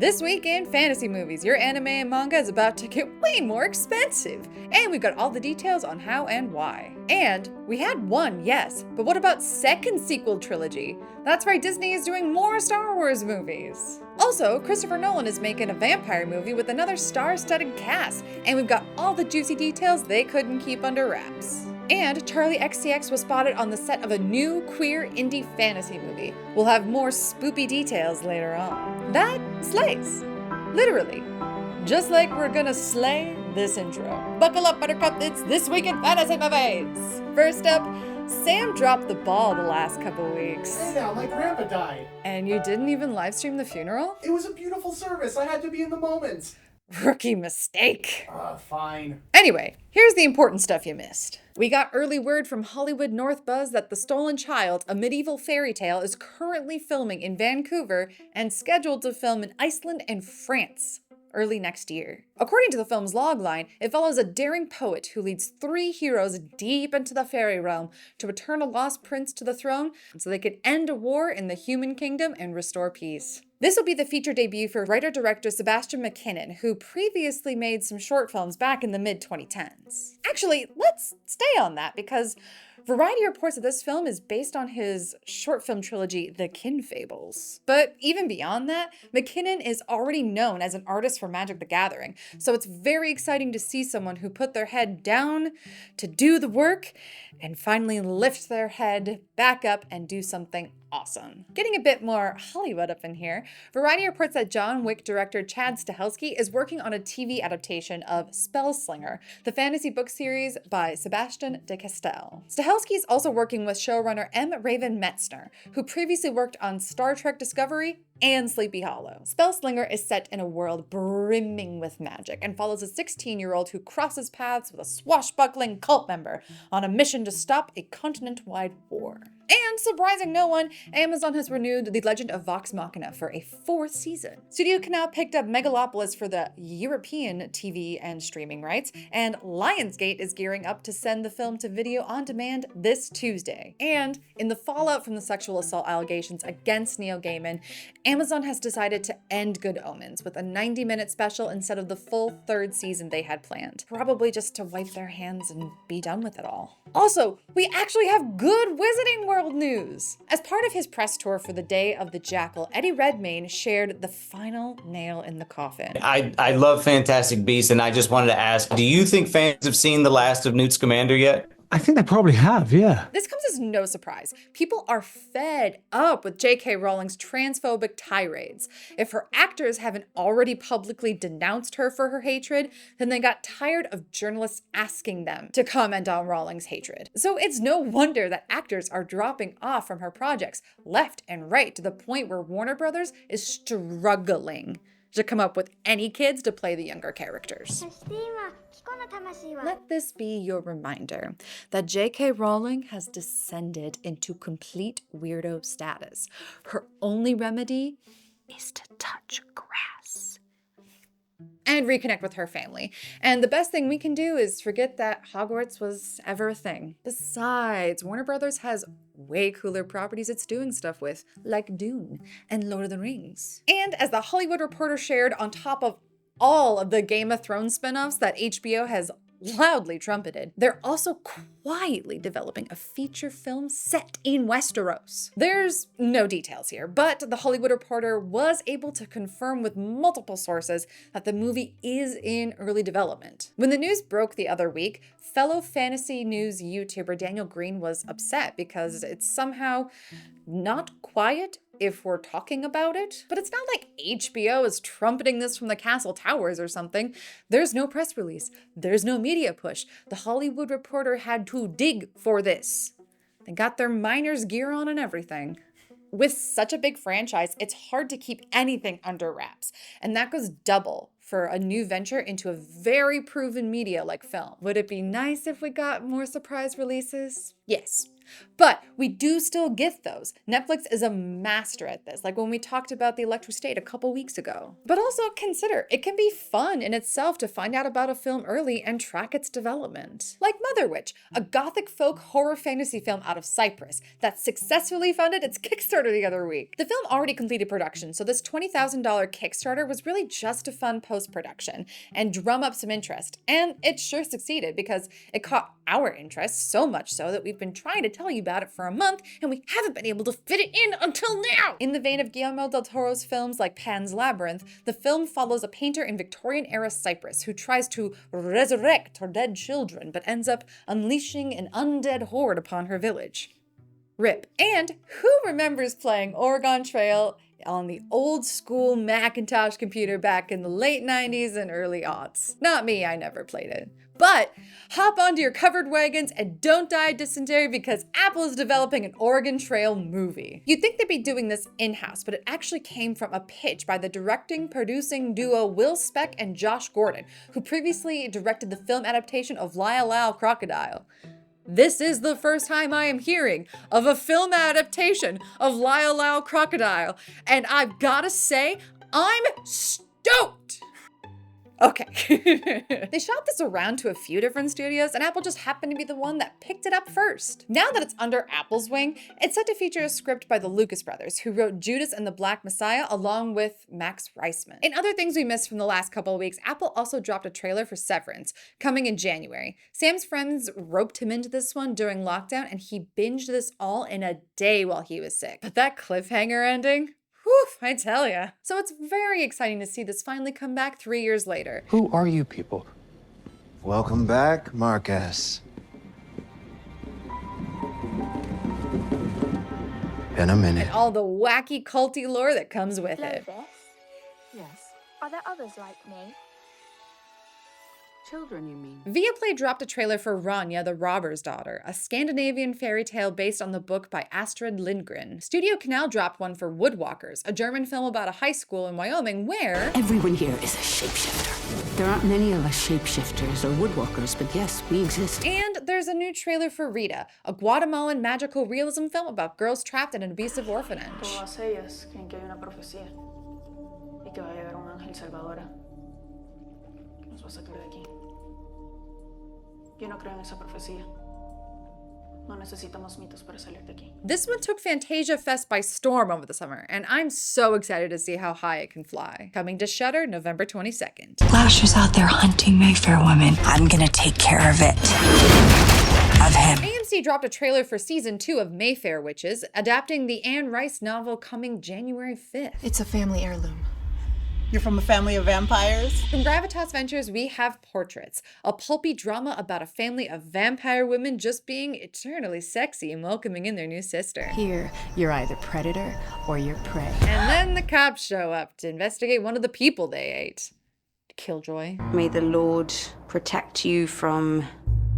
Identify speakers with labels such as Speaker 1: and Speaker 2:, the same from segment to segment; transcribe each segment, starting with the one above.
Speaker 1: This week in fantasy movies, your anime and manga is about to get way more expensive. And we've got all the details on how and why. And we had one, yes, but what about second sequel trilogy? That's right, Disney is doing more Star Wars movies. Also, Christopher Nolan is making a vampire movie with another star-studded cast, and we've got all the juicy details they couldn't keep under wraps. And Charlie XCX was spotted on the set of a new queer indie fantasy movie. We'll have more spoopy details later on. That slays. Literally. Just like we're gonna slay this intro. Buckle up, Buttercup, it's This Week in Fantasy Movies! First up, Sam dropped the ball the last couple weeks.
Speaker 2: Hey now, my grandpa died.
Speaker 1: And you didn't even live stream the funeral?
Speaker 2: It was a beautiful service. I had to be in the moment.
Speaker 1: Rookie mistake.
Speaker 2: Fine.
Speaker 1: Anyway, here's the important stuff you missed. We got early word from Hollywood North Buzz that The Stolen Child, a medieval fairy tale, is currently filming in Vancouver and scheduled to film in Iceland and France early next year. According to the film's logline, it follows a daring poet who leads 3 heroes deep into the fairy realm to return a lost prince to the throne so they could end a war in the human kingdom and restore peace. This will be the feature debut for writer-director Sebastian McKinnon, who previously made some short films back in the mid-2010s. Actually, let's stay on that because Variety reports that this film is based on his short film trilogy, The Kin Fables. But even beyond that, McKinnon is already known as an artist for Magic the Gathering, so it's very exciting to see someone who put their head down to do the work and finally lift their head back up and do something awesome. Getting a bit more Hollywood up in here, Variety reports that John Wick director Chad Stahelski is working on a TV adaptation of Spellslinger, the fantasy book series by Sebastian de Castell. Stahelski is also working with showrunner M. Raven Metzner, who previously worked on Star Trek Discovery and Sleepy Hollow. Spellslinger is set in a world brimming with magic and follows a 16-year-old who crosses paths with a swashbuckling cult member on a mission to stop a continent-wide war. And, surprising no one, Amazon has renewed The Legend of Vox Machina for a 4th season. Studio Canal picked up Megalopolis for the European TV and streaming rights, and Lionsgate is gearing up to send the film to video on demand this Tuesday. And, in the fallout from the sexual assault allegations against Neil Gaiman, Amazon has decided to end Good Omens with a 90-minute special instead of the full 3rd season they had planned. Probably just to wipe their hands and be done with it all. Also, we actually have good Wizarding World news! As part of his press tour for the Day of the Jackal, Eddie Redmayne shared the final nail in the coffin.
Speaker 3: I love Fantastic Beasts, and I just wanted to ask, do you think fans have seen the last of Newt Scamander yet?
Speaker 4: I think they probably have, yeah.
Speaker 1: This comes as no surprise. People are fed up with J.K. Rowling's transphobic tirades. If her actors haven't already publicly denounced her for her hatred, then they got tired of journalists asking them to comment on Rowling's hatred. So it's no wonder that actors are dropping off from her projects left and right to the point where Warner Brothers is struggling to come up with any kids to play the younger characters. Let this be your reminder that J.K. Rowling has descended into complete weirdo status. Her only remedy is to touch grass and reconnect with her family. And the best thing we can do is forget that Hogwarts was ever a thing. Besides, Warner Brothers has way cooler properties it's doing stuff with, like Dune and Lord of the Rings. And as the Hollywood Reporter shared, on top of all of the Game of Thrones spin-offs that HBO has loudly trumpeted, they're also quietly developing a feature film set in Westeros. There's no details here, but the Hollywood Reporter was able to confirm with multiple sources that the movie is in early development. When the news broke the other week, fellow fantasy news YouTuber Daniel Green was upset because it's somehow not quiet if we're talking about it. But it's not like HBO is trumpeting this from the castle towers or something. There's no press release. There's no media push. The Hollywood Reporter had to dig for this. They got their miner's gear on and everything. With such a big franchise, it's hard to keep anything under wraps. And that goes double for a new venture into a very proven media like film. Would it be nice if we got more surprise releases? Yes. But we do still get those. Netflix is a master at this, like when we talked about The Electric State a couple weeks ago. But also consider, it can be fun in itself to find out about a film early and track its development. Like Mother Witch, a gothic folk horror fantasy film out of Cyprus that successfully funded its Kickstarter the other week. The film already completed production, so this $20,000 Kickstarter was really just to fund post-production and drum up some interest. And it sure succeeded because it caught our interest, so much so that we've been trying to tell you about it for a month and we haven't been able to fit it in until now. In the vein of Guillermo del Toro's films like Pan's Labyrinth, the film follows a painter in Victorian-era Cyprus who tries to resurrect her dead children but ends up unleashing an undead horde upon her village. RIP. And who remembers playing Oregon Trail on the old school Macintosh computer back in the late 90s and early aughts? Not me, I never played it. But hop onto your covered wagons and don't die of dysentery because Apple is developing an Oregon Trail movie. You'd think they'd be doing this in-house, but it actually came from a pitch by the directing-producing duo Will Speck and Josh Gordon, who previously directed the film adaptation of Lyle Lyle Crocodile. This is the first time I am hearing of a film adaptation of Lyle Lyle Crocodile, and I've gotta say, I'm stoked! Okay. They shot this around to a few different studios, and Apple just happened to be the one that picked it up first. Now that it's under Apple's wing, it's set to feature a script by the Lucas brothers, who wrote Judas and the Black Messiah along with Max Reisman. In other things we missed from the last couple of weeks, Apple also dropped a trailer for Severance, coming in January. Sam's friends roped him into this one during lockdown, and he binged this all in a day while he was sick. But that cliffhanger ending? Whew, I tell ya. So it's very exciting to see this finally come back 3 years later.
Speaker 5: Who are you people?
Speaker 6: Welcome back, Marcus. Been a minute.
Speaker 1: And all the wacky culty lore that comes with it.
Speaker 7: Clovis? Yes. Are there others like me?
Speaker 8: Children, you mean?
Speaker 1: Viaplay dropped a trailer for Rania, the Robber's Daughter, a Scandinavian fairy tale based on the book by Astrid Lindgren. Studio Canal dropped one for Woodwalkers, a German film about a high school in Wyoming where
Speaker 8: Everyone here is a shapeshifter. There aren't many of us shapeshifters or woodwalkers, but yes, we exist.
Speaker 1: And there's a new trailer for Rita, a Guatemalan magical realism film about girls trapped in an abusive orphanage.
Speaker 9: Todas ellas creen que hay una profecía y que va a llegar un ángel salvadora que nos va a sacar de aquí. Yo no creo en esa profecía. No necesitamos mitos para salir de aquí.
Speaker 1: This one took Fantasia Fest by storm over the summer, and I'm so excited to see how high it can fly. Coming to Shudder November 22nd.
Speaker 10: Lasher's out there hunting Mayfair women. I'm gonna take care of it. Of him.
Speaker 1: AMC dropped a trailer for season 2 of Mayfair Witches, adapting the Anne Rice novel coming January 5th.
Speaker 11: It's a family heirloom.
Speaker 12: You're from a family of vampires?
Speaker 1: From Gravitas Ventures, we have Portraits, a pulpy drama about a family of vampire women just being eternally sexy and welcoming in their new sister.
Speaker 11: Here, you're either predator or you're prey.
Speaker 1: And then the cops show up to investigate one of the people they ate. Killjoy.
Speaker 13: May the Lord protect you from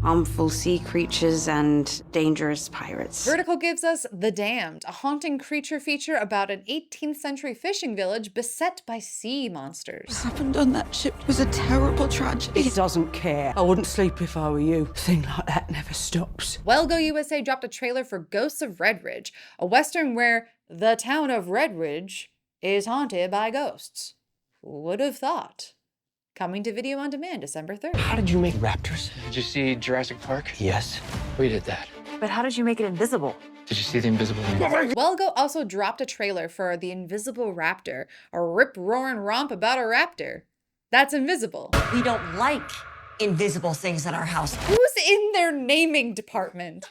Speaker 13: harmful sea creatures and dangerous pirates.
Speaker 1: Vertical gives us The Damned, a haunting creature feature about an 18th century fishing village beset by sea monsters.
Speaker 12: What happened on that ship was a terrible tragedy.
Speaker 8: He doesn't care. I wouldn't sleep if I were you. A thing like that never stops.
Speaker 1: Wellgo USA dropped a trailer for Ghosts of Redridge, a western where the town of Redridge is haunted by ghosts. Who would have thought? Coming to video on demand December 3rd.
Speaker 5: How did you make raptors?
Speaker 14: Did you see Jurassic Park?
Speaker 5: Yes.
Speaker 14: We did that.
Speaker 7: But how did you make it invisible?
Speaker 14: Did you see The Invisible Man?
Speaker 1: Wellgo also dropped a trailer for The Invisible Raptor, a rip-roaring romp about a raptor that's invisible.
Speaker 10: We don't like invisible things in our house.
Speaker 1: Who's in their naming department?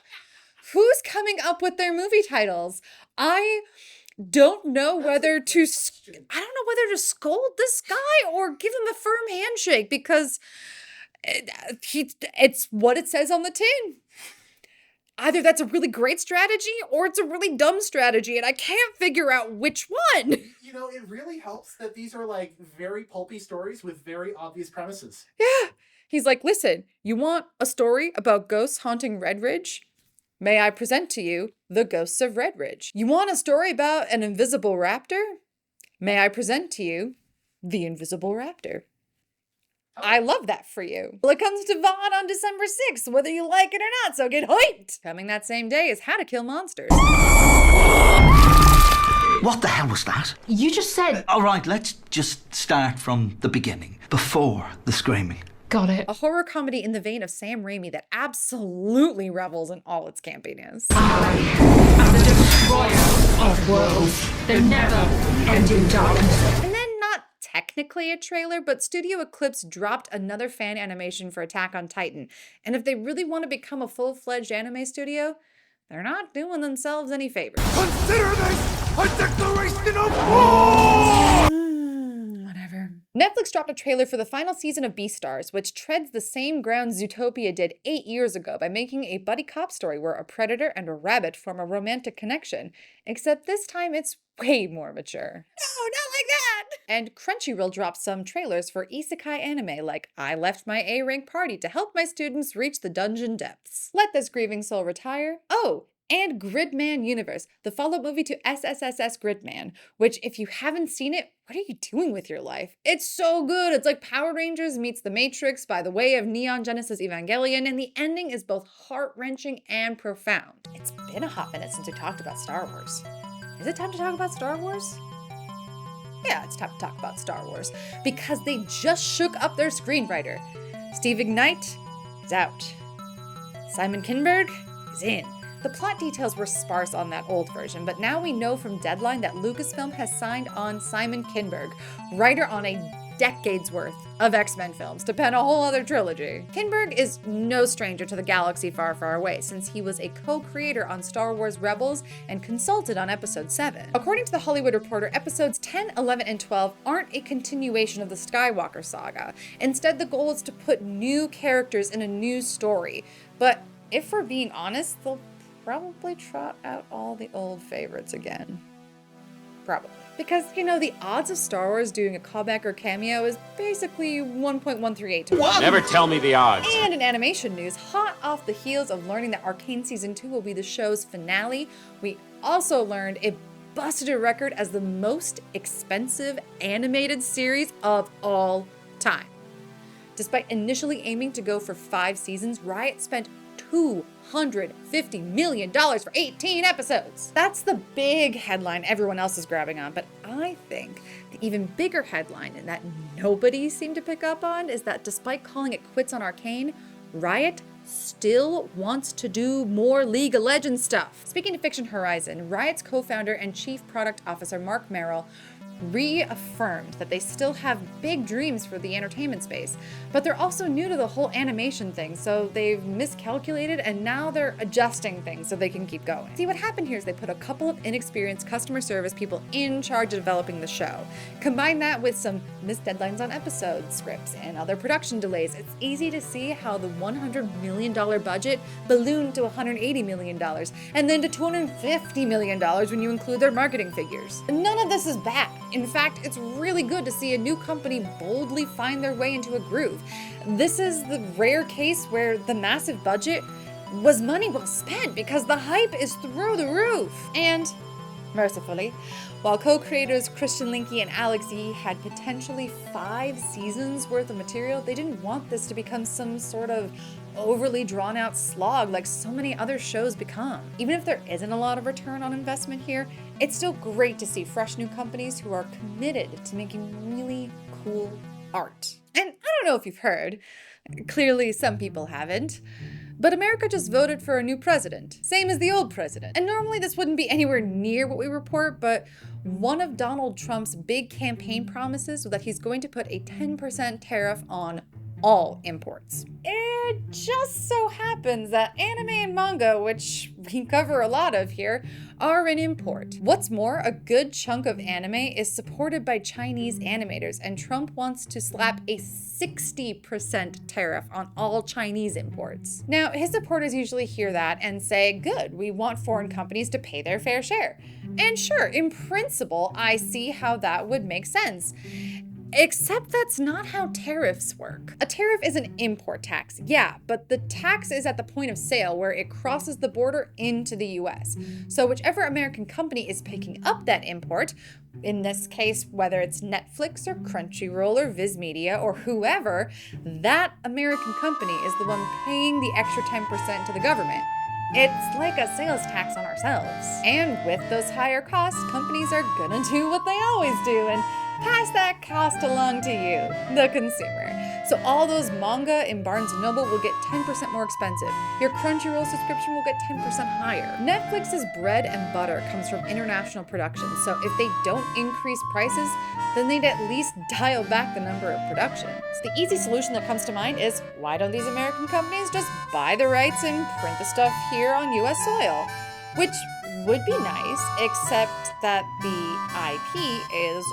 Speaker 1: Who's coming up with their movie titles? I don't know whether to scold this guy or give him a firm handshake because it's what it says on the tin. Either that's a really great strategy or it's a really dumb strategy, and I can't figure out which one.
Speaker 2: You know, it really helps that these are like very pulpy stories with very obvious premises.
Speaker 1: Yeah. He's like, listen, you want a story about ghosts haunting Redridge? May I present to you The Ghosts of Redridge? You want a story about an invisible raptor? May I present to you The Invisible Raptor? I love that for you. Well, it comes to VOD on December 6th, whether you like it or not, so get hyped! Coming that same day is How to Kill Monsters.
Speaker 5: What the hell was that?
Speaker 10: You just said.
Speaker 5: All right, let's just start from the beginning, before the screaming.
Speaker 10: Got it.
Speaker 1: A horror comedy in the vein of Sam Raimi that absolutely revels in all its campiness.
Speaker 10: I'm the destroyer of worlds. The never-ending darkness.
Speaker 1: And then, not technically a trailer, but Studio Eclipse dropped another fan animation for Attack on Titan. And if they really want to become a full-fledged anime studio, they're not doing themselves any favors.
Speaker 6: Consider this a declaration of war!
Speaker 1: Whatever. Netflix dropped a trailer for the final season of Beastars, which treads the same ground Zootopia did 8 years ago by making a buddy cop story where a predator and a rabbit form a romantic connection, except this time it's way more mature. No, not like that! And Crunchyroll dropped some trailers for isekai anime like I left my A-rank party to help my students reach the dungeon depths. Let this grieving soul retire. Oh, and Gridman Universe, the follow-up movie to SSSS Gridman, which if you haven't seen it, what are you doing with your life? It's so good. It's like Power Rangers meets The Matrix by the way of Neon Genesis Evangelion, and the ending is both heart-wrenching and profound. It's been a hot minute since we talked about Star Wars. Is it time to talk about Star Wars? Yeah, it's time to talk about Star Wars, because they just shook up their screenwriter. Steve Ignite is out. Simon Kinberg is in. The plot details were sparse on that old version, but now we know from Deadline that Lucasfilm has signed on Simon Kinberg, writer on a decade's worth of X-Men films, to pen a whole other trilogy. Kinberg is no stranger to the galaxy far, far away, since he was a co-creator on Star Wars Rebels and consulted on Episode 7. According to The Hollywood Reporter, Episodes 10, 11, and 12 aren't a continuation of the Skywalker saga. Instead, the goal is to put new characters in a new story. But if we're being honest, they'll probably trot out all the old favorites again. Probably. Because, you know, the odds of Star Wars doing a callback or cameo is basically 1.138 to 1.
Speaker 15: Never tell me the odds.
Speaker 1: And in animation news, hot off the heels of learning that Arcane Season 2 will be the show's finale, we also learned it busted a record as the most expensive animated series of all time. Despite initially aiming to go for 5 seasons, Riot spent $250 million for 18 episodes. That's the big headline everyone else is grabbing on, but I think the even bigger headline and that nobody seemed to pick up on is that despite calling it quits on Arcane, Riot still wants to do more League of Legends stuff. Speaking to Fiction Horizon, Riot's co-founder and chief product officer Mark Merrill reaffirmed that they still have big dreams for the entertainment space, but they're also new to the whole animation thing, so they've miscalculated and now they're adjusting things so they can keep going. See, what happened here is they put a couple of inexperienced customer service people in charge of developing the show. Combine that with some missed deadlines on episode scripts and other production delays, it's easy to see how the $100 million budget ballooned to $180 million and then to $250 million when you include their marketing figures. None of this is bad. In fact, it's really good to see a new company boldly find their way into a groove. This is the rare case where the massive budget was money well spent because the hype is through the roof. And mercifully, while co-creators Christian Linke and Alex Yee had potentially 5 seasons worth of material, they didn't want this to become some sort of overly drawn out slog like so many other shows become. Even if there isn't a lot of return on investment here, it's still great to see fresh new companies who are committed to making really cool art. And I don't know if you've heard, clearly some people haven't, but America just voted for a new president, same as the old president. And normally this wouldn't be anywhere near what we report, but one of Donald Trump's big campaign promises was that he's going to put a 10% tariff on all imports. It just so happens that anime and manga, which we cover a lot of here, are an import. What's more, a good chunk of anime is supported by Chinese animators, and Trump wants to slap a 60% tariff on all Chinese imports. Now, his supporters usually hear that and say, good, we want foreign companies to pay their fair share. And sure, in principle, I see how that would make sense. Except that's not how tariffs work. A tariff is an import tax, yeah, but the tax is at the point of sale where it crosses the border into the US. So whichever American company is picking up that import, in this case, whether it's Netflix or Crunchyroll or Viz Media or whoever, that American company is the one paying the extra 10% to the government. It's like a sales tax on ourselves. And with those higher costs, companies are gonna do what they always do and pass that cost along to you, the consumer. So all those manga in Barnes & Noble will get 10% more expensive. Your Crunchyroll subscription will get 10% higher. Netflix's bread and butter comes from international productions, so if they don't increase prices, then they'd at least dial back the number of productions. The easy solution that comes to mind is, why don't these American companies just buy the rights and print the stuff here on US soil? Which would be nice, except that the IP is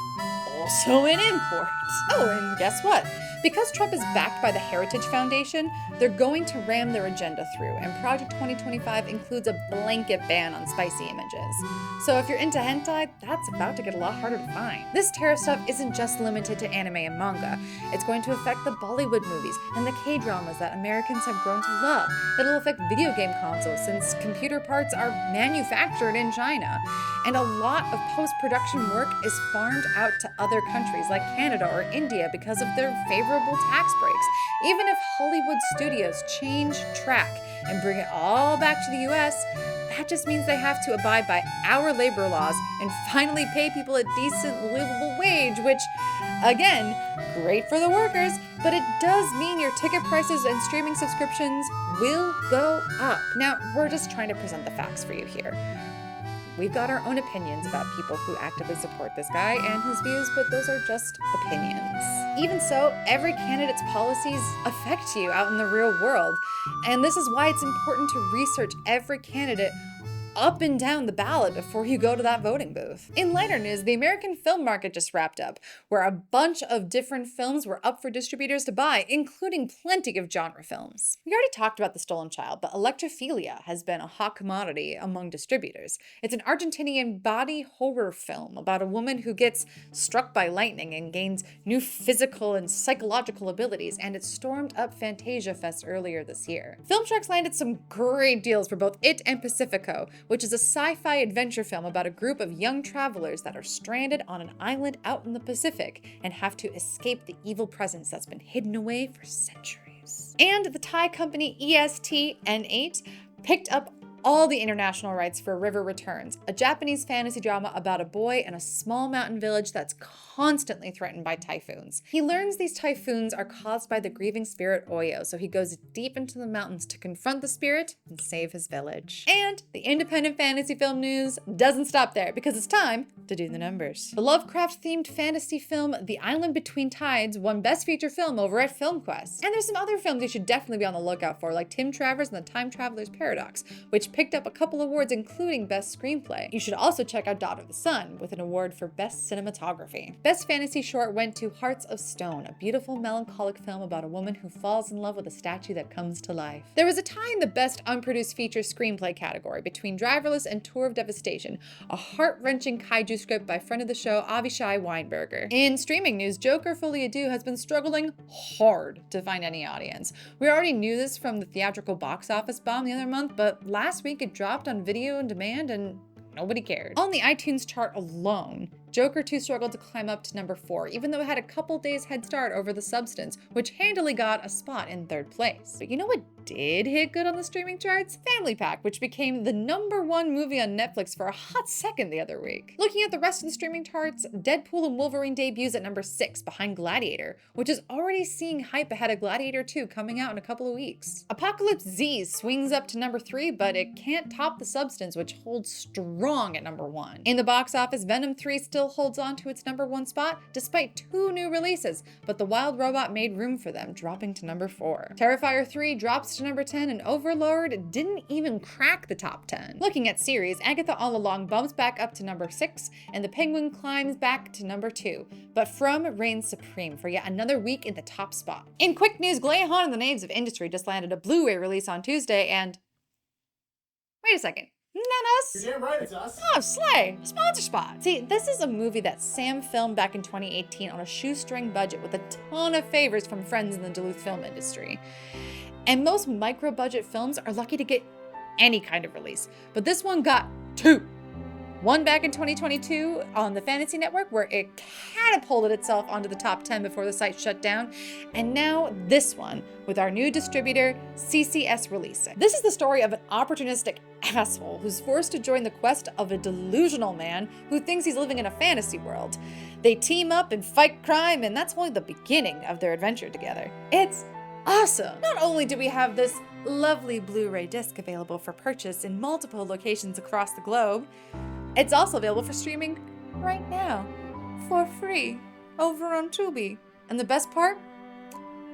Speaker 1: also an import. Oh, and guess what? Because Trump is backed by the Heritage Foundation, they're going to ram their agenda through, and Project 2025 includes a blanket ban on spicy images. So if you're into hentai, that's about to get a lot harder to find. This tariff stuff isn't just limited to anime and manga. It's going to affect the Bollywood movies and the K-dramas that Americans have grown to love. It'll affect video game consoles since computer parts are manufactured in China. And a lot of post-production work is farmed out to other countries like Canada or India because of their favorable tax breaks. Even if Hollywood studios change track and bring it all back to the US, that just means they have to abide by our labor laws and finally pay people a decent, livable wage, which, again, great for the workers, but it does mean your ticket prices and streaming subscriptions will go up. Now, we're just trying to present the facts for you here. We've got our own opinions about people who actively support this guy and his views, but those are just opinions. Even so, every candidate's policies affect you out in the real world, and this is why it's important to research every candidate up and down the ballot before you go to that voting booth. In lighter news, the American film market just wrapped up, where a bunch of different films were up for distributors to buy, including plenty of genre films. We already talked about The Stolen Child, but Electrophilia has been a hot commodity among distributors. It's an Argentinian body horror film about a woman who gets struck by lightning and gains new physical and psychological abilities, and it stormed up Fantasia Fest earlier this year. Film Sharks landed some great deals for both it and Pacifico, which is a sci-fi adventure film about a group of young travelers that are stranded on an island out in the Pacific and have to escape the evil presence that's been hidden away for centuries. And the Thai company EST-N8 picked up all the international rights for River Returns, a Japanese fantasy drama about a boy in a small mountain village that's constantly threatened by typhoons. He learns these typhoons are caused by the grieving spirit Oyo, so he goes deep into the mountains to confront the spirit and save his village. And the independent fantasy film news doesn't stop there, because it's time to do the numbers. The Lovecraft-themed fantasy film The Island Between Tides won Best Feature Film over at FilmQuest. And there's some other films you should definitely be on the lookout for, like Tim Travers and the Time Traveler's Paradox, which picked up a couple awards including Best Screenplay. You should also check out Daughter of the Sun, with an award for Best Cinematography. Best Fantasy Short went to Hearts of Stone, a beautiful melancholic film about a woman who falls in love with a statue that comes to life. There was a tie in the Best Unproduced Feature Screenplay category between Driverless and Tour of Devastation, a heart-wrenching kaiju script by friend of the show Avishai Weinberger. In streaming news, Joker Folie à Deux has been struggling hard to find any audience. We already knew this from the theatrical box office bomb the other month, but last week it dropped on video on demand and nobody cared. On the iTunes chart alone, Joker 2 struggled to climb up to number 4, even though it had a couple days head start over The Substance, which handily got a spot in 3rd place. But you know what did hit good on the streaming charts? Family Pack, which became the #1 movie on Netflix for a hot second the other week. Looking at the rest of the streaming charts, Deadpool and Wolverine debuts at number 6 behind Gladiator, which is already seeing hype ahead of Gladiator 2 coming out in a couple of weeks. Apocalypse Z swings up to number 3, but it can't top The Substance, which holds strong at number 1. In the box office, Venom 3 still holds on to its number 1 spot despite 2 new releases, but The Wild Robot made room for them, dropping to number 4. Terrifier 3 drops to number 10, and Overlord didn't even crack the top 10. Looking at series, Agatha All Along bumps back up to number 6, and The Penguin climbs back to number 2, but From reigns supreme for yet another week in the top spot. In quick news, Glahan and the Knaves of Industry just landed a Blu-ray release on Tuesday, and wait a second. Not us.
Speaker 2: You're damn right it's us.
Speaker 1: Oh, slay. Sponsor spot. See, this is a movie that Sam filmed back in 2018 on a shoestring budget with a ton of favors from friends in the Duluth film industry. And most micro-budget films are lucky to get any kind of release, but this one got 2. One back in 2022 on the Fantasy Network, where it catapulted itself onto the top 10 before the site shut down. And now this one with our new distributor, CCS Releasing. This is the story of an opportunistic asshole who's forced to join the quest of a delusional man who thinks he's living in a fantasy world. They team up and fight crime, and that's only the beginning of their adventure together. It's awesome! Not only do we have this lovely Blu-ray disc available for purchase in multiple locations across the globe, it's also available for streaming right now, for free, over on Tubi. And the best part?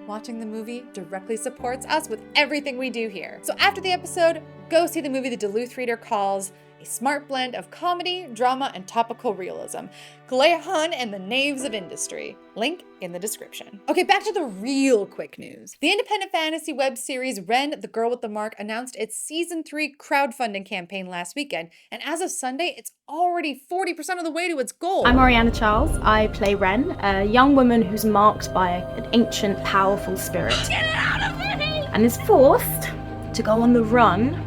Speaker 1: Watching the movie directly supports us with everything we do here. So after the episode, go see the movie the Duluth Reader calls a smart blend of comedy, drama, and topical realism. Clayhan and the Knaves of Industry. Link in the description. Okay, back to the real quick news. The independent fantasy web series Ren, the Girl with the Mark announced its season 3 crowdfunding campaign last weekend, and as of Sunday, it's already 40% of the way to its goal.
Speaker 15: I'm Oriana Charles. I play Ren, a young woman who's marked by an ancient, powerful spirit. Get it out of me! And is forced to go on the run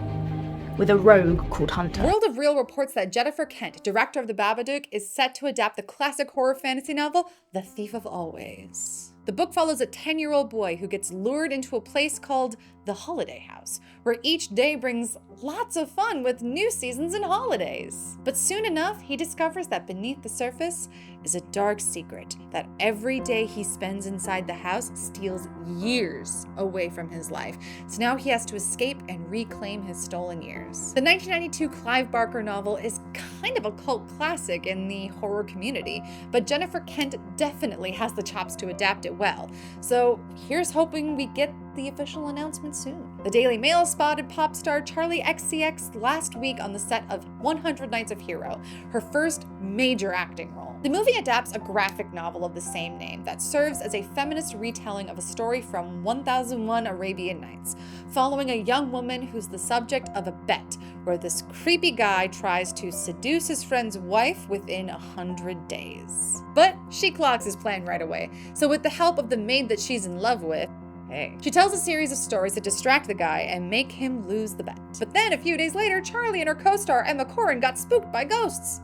Speaker 15: with a rogue called Hunter.
Speaker 1: World of Real reports that Jennifer Kent, director of The Babadook, is set to adapt the classic horror fantasy novel, The Thief of Always. The book follows a 10-year-old boy who gets lured into a place called the Holiday House, where each day brings lots of fun with new seasons and holidays. But soon enough, he discovers that beneath the surface is a dark secret that every day he spends inside the house steals years away from his life. So now he has to escape and reclaim his stolen years. The 1992 Clive Barker novel is kind of a cult classic in the horror community, but Jennifer Kent definitely has the chops to adapt it well. So here's hoping we get the official announcement soon. The Daily Mail spotted pop star Charlie XCX last week on the set of 100 Nights of Hero, her first major acting role. The movie adapts a graphic novel of the same name that serves as a feminist retelling of a story from 1001 Arabian Nights, following a young woman who's the subject of a bet where this creepy guy tries to seduce his friend's wife within 100 days. But she clocks his plan right away, so with the help of the maid that she's in love with, she tells a series of stories that distract the guy and make him lose the bet. But then a few days later, Charlie and her co-star Emma Corrin got spooked by ghosts.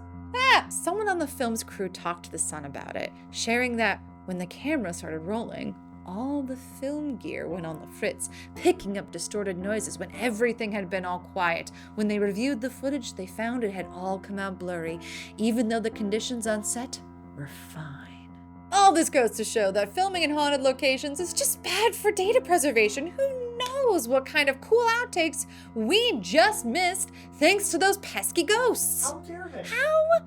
Speaker 1: Someone on the film's crew talked to The Sun about it, sharing that when the camera started rolling, all the film gear went on the fritz, picking up distorted noises when everything had been all quiet. When they reviewed the footage, they found it had all come out blurry, even though the conditions on set were fine. All this goes to show that filming in haunted locations is just bad for data preservation. Who knows what kind of cool outtakes we just missed thanks to those pesky ghosts?
Speaker 2: How dare they?
Speaker 1: How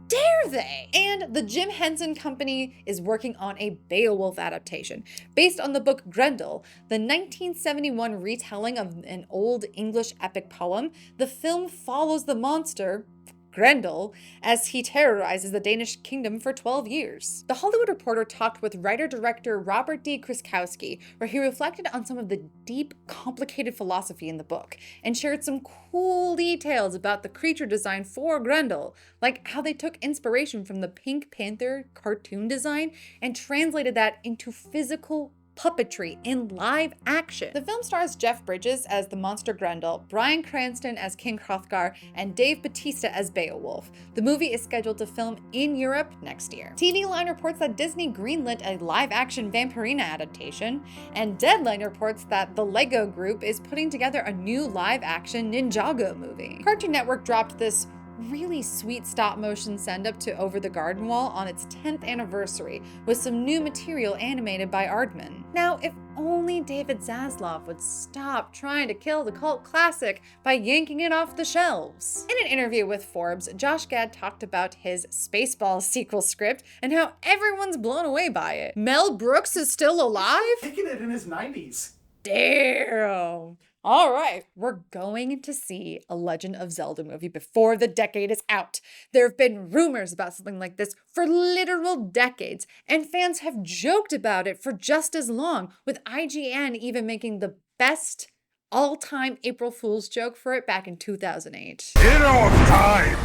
Speaker 1: dare they? And the Jim Henson Company is working on a Beowulf adaptation. Based on the book Grendel, the 1971 retelling of an old English epic poem, the film follows the monster, Grendel, as he terrorizes the Danish kingdom for 12 years. The Hollywood Reporter talked with writer-director Robert D. Kruskowski, where he reflected on some of the deep, complicated philosophy in the book, and shared some cool details about the creature design for Grendel, like how they took inspiration from the Pink Panther cartoon design and translated that into physical puppetry in live action. The film stars Jeff Bridges as the monster Grendel, Bryan Cranston as King Hrothgar, and Dave Bautista as Beowulf. The movie is scheduled to film in Europe next year. TV Line reports that Disney greenlit a live-action Vampirina adaptation, and Deadline reports that the Lego Group is putting together a new live-action Ninjago movie. Cartoon Network dropped this really sweet stop-motion send-up to Over the Garden Wall on its 10th anniversary with some new material animated by Aardman. Now, if only David Zaslav would stop trying to kill the cult classic by yanking it off the shelves. In an interview with Forbes, Josh Gad talked about his Spaceballs sequel script and how everyone's blown away by it. Mel Brooks is still alive?
Speaker 2: Kicking it in his 90s.
Speaker 1: Damn. All right, we're going to see a Legend of Zelda movie before the decade is out. There have been rumors about something like this for literal decades, and fans have joked about it for just as long, with IGN even making the best all-time April Fool's joke for it back in 2008.
Speaker 6: Get off time!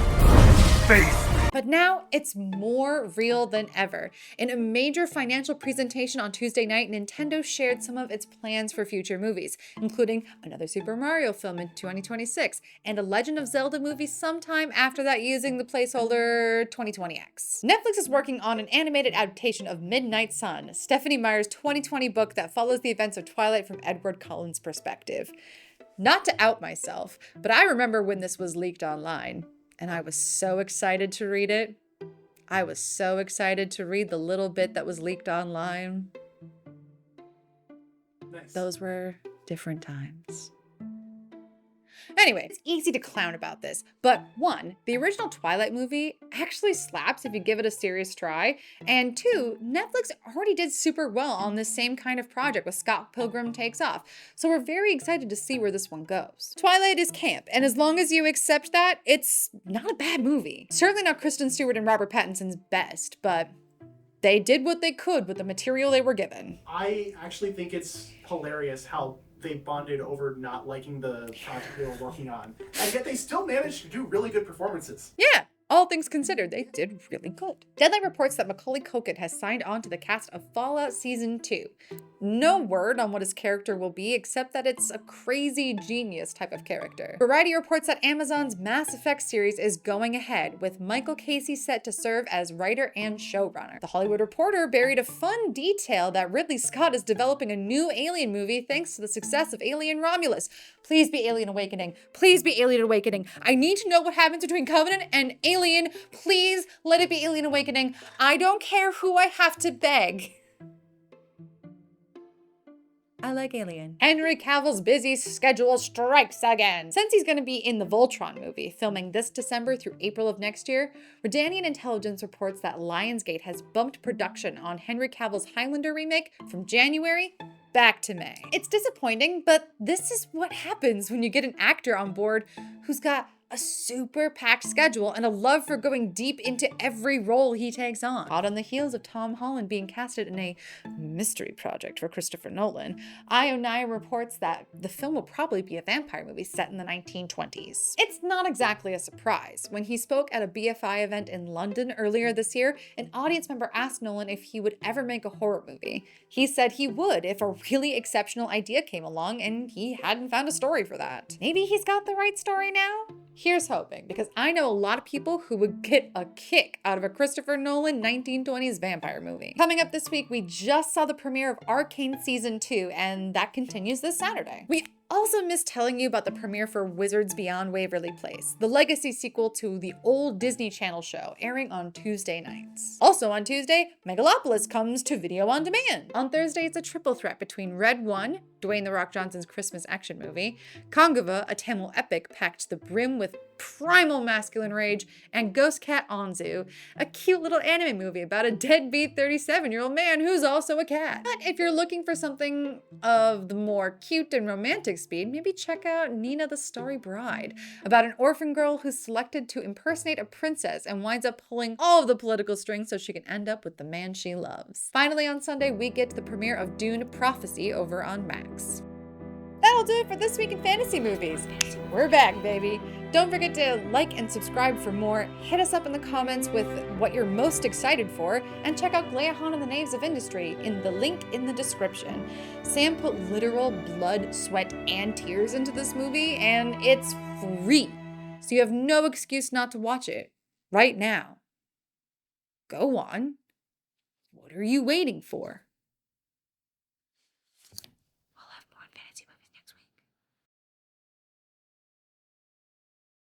Speaker 6: Face me!
Speaker 1: But now it's more real than ever. In a major financial presentation on Tuesday night, Nintendo shared some of its plans for future movies, including another Super Mario film in 2026 and a Legend of Zelda movie sometime after that using the placeholder 2020X. Netflix is working on an animated adaptation of Midnight Sun, Stephenie Meyer's 2020 book that follows the events of Twilight from Edward Cullen's perspective. Not to out myself, but I remember when this was leaked online. And I was so excited to read it. I was so excited to read the little bit that was leaked online.
Speaker 2: Nice.
Speaker 1: Those were different times. Anyway, it's easy to clown about this, but one, the original Twilight movie actually slaps if you give it a serious try, and two, Netflix already did super well on this same kind of project with Scott Pilgrim Takes Off, so we're very excited to see where this one goes. Twilight is camp, and as long as you accept that, it's not a bad movie. Certainly not Kristen Stewart and Robert Pattinson's best, but they did what they could with the material they were given.
Speaker 2: I actually think it's hilarious how they bonded over not liking the project they were working on, and yet they still managed to do really good performances.
Speaker 1: Yeah, all things considered, they did really good. Deadline reports that Macaulay Culkin has signed on to the cast of Fallout Season 2. No word on what his character will be, except that it's a crazy genius type of character. Variety reports that Amazon's Mass Effect series is going ahead, with Michael Casey set to serve as writer and showrunner. The Hollywood Reporter buried a fun detail that Ridley Scott is developing a new Alien movie thanks to the success of Alien Romulus. Please be Alien Awakening. Please be Alien Awakening. I need to know what happens between Covenant and Alien. Please let it be Alien Awakening. I don't care who I have to beg. I like Alien. Henry Cavill's busy schedule strikes again. Since he's going to be in the Voltron movie, filming this December through April of next year, Redanian Intelligence reports that Lionsgate has bumped production on Henry Cavill's Highlander remake from January back to May. It's disappointing, but this is what happens when you get an actor on board who's got a super packed schedule and a love for going deep into every role he takes on. Hot on the heels of Tom Holland being casted in a mystery project for Christopher Nolan, IO9 reports that the film will probably be a vampire movie set in the 1920s. It's not exactly a surprise. When he spoke at a BFI event in London earlier this year, an audience member asked Nolan if he would ever make a horror movie. He said he would if a really exceptional idea came along and he hadn't found a story for that. Maybe he's got the right story now? Here's hoping, because I know a lot of people who would get a kick out of a Christopher Nolan 1920s vampire movie. Coming up this week, we just saw the premiere of Arcane Season 2, and that continues this Saturday. We also missed telling you about the premiere for Wizards Beyond Waverly Place, the legacy sequel to the old Disney Channel show, airing on Tuesday nights. Also on Tuesday, Megalopolis comes to video on demand. On Thursday, it's a triple threat between Red One, Dwayne The Rock Johnson's Christmas action movie, Kongava, a Tamil epic packed to the brim with primal masculine rage, and Ghost Cat Anzu, a cute little anime movie about a deadbeat 37-year-old man who's also a cat. But if you're looking for something of the more cute and romantic speed, maybe check out Nina the Starry Bride, about an orphan girl who's selected to impersonate a princess and winds up pulling all of the political strings so she can end up with the man she loves. Finally, on Sunday, we get the premiere of Dune Prophecy over on Max. That'll do it for This Week in Fantasy Movies. We're back, baby. Don't forget to like and subscribe for more. Hit us up in the comments with what you're most excited for, and check out Gleahan and the Knaves of Industry in the link in the description. Sam put literal blood, sweat, and tears into this movie, and it's free. So you have no excuse not to watch it right now. Go on. What are you waiting for?